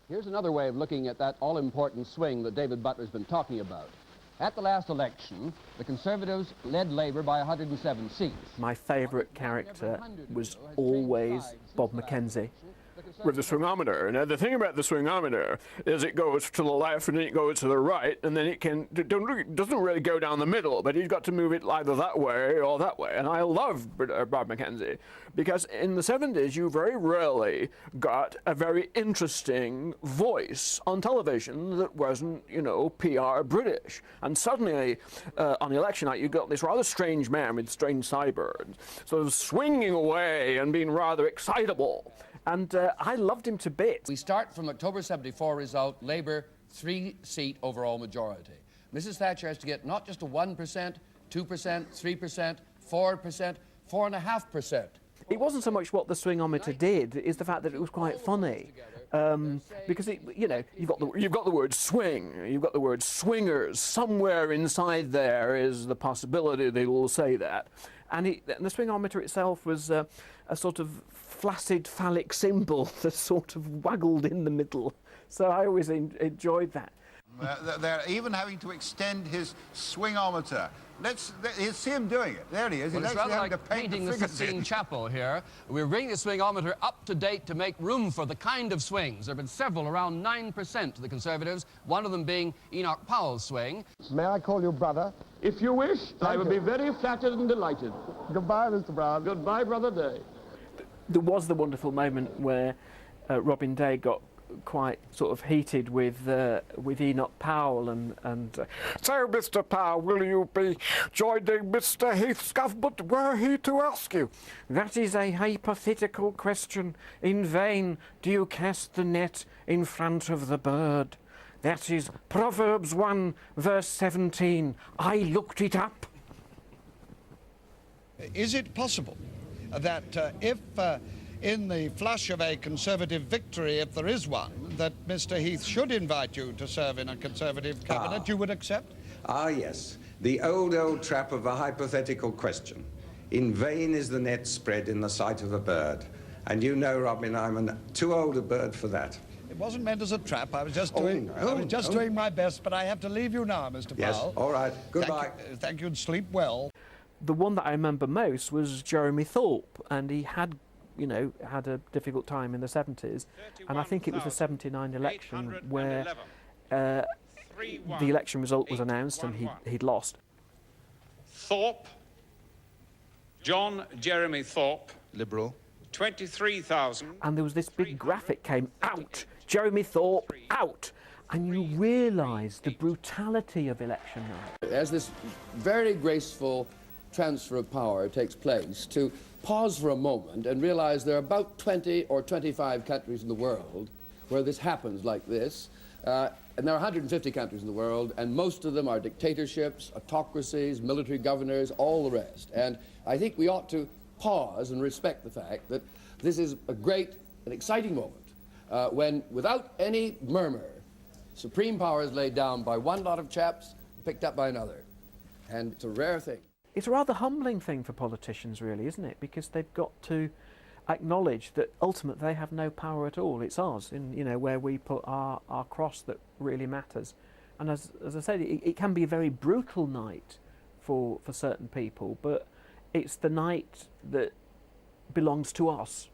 Here's another way of looking at that all-important swing that David Butler's been talking about. At the last election, the Conservatives led Labour by 107 seats. My favourite character was always Bob Mackenzie. With the swingometer. Now the thing about the swingometer is it goes to the left and then it goes to the right, and then it doesn't really go down the middle, but he's got to move it either that way or that way. And I love Bob Mackenzie because in the 70s you very rarely got a very interesting voice on television that wasn't, you know, PR British. And suddenly on election night you got this rather strange man with strange sideburns sort of swinging away and being rather excitable. And I loved him to bits. We start from October 74 result, Labour 3-seat overall majority. Mrs. Thatcher has to get not just a 1%, 2%, 3%, 4%, 4.5%. It wasn't so much what the swingometer did, it's the fact that it was quite funny. Because, you know, you've got the word swing, you've got the word swingers. Somewhere inside there is the possibility they will say that. And the swingometer itself was a sort of flaccid phallic symbol that sort of waggled in the middle. So I always enjoyed that. They're even having to extend his swingometer. Let's see him doing it. There he is. Well, He's it's actually rather having like to paint painting the the Sistine Chapel here. We're bringing the swingometer up to date to make room for the kind of swings. There have been several, around 9% to the Conservatives, one of them being Enoch Powell's swing. May I call you brother? If you wish, I would be very flattered and delighted. Goodbye, Mr. Brown. Goodbye, Brother Day. There was the wonderful moment where Robin Day got quite sort of heated with Enoch Powell and So, Mr. Powell, will you be joining Mr. Heath's government were he to ask you? that is a hypothetical question. In vain do you cast the net in front of the bird. That is Proverbs 1 verse 17. I looked it up. Is it possible that if in the flush of a Conservative victory, if there is one, that Mr. Heath should invite you to serve in a Conservative cabinet, you would accept? Ah, yes. The old trap of a hypothetical question. In vain is the net spread in the sight of a bird. And you know, Robin, I'm too old a bird for that. It wasn't meant as a trap. I was just doing my best, but I have to leave you now, Mr. Powell. Yes, all right. Goodbye. Thank you and sleep well. The one that I remember most was Jeremy Thorpe, and he had, you know, had a difficult time in the 70s, and I think it was the 79 election where the election result was announced and he'd lost. Thorpe, John Jeremy Thorpe, Liberal. 23,000. And there was this big graphic came out, Jeremy Thorpe out, and you realise the brutality of election night. As this very graceful transfer of power takes place, to pause for a moment and realize there are about 20 or 25 countries in the world where this happens like this. And there are 150 countries in the world, and most of them are dictatorships, autocracies, military governors, all the rest. And I think we ought to pause and respect the fact that this is a great and exciting moment when, without any murmur, supreme power is laid down by one lot of chaps, picked up by another. And it's a rare thing. It's a rather humbling thing for politicians, really, isn't it? Because they've got to acknowledge that ultimately they have no power at all. It's ours, you know, where we put our cross that really matters. And as I said, it can be a very brutal night for certain people, but it's the night that belongs to us.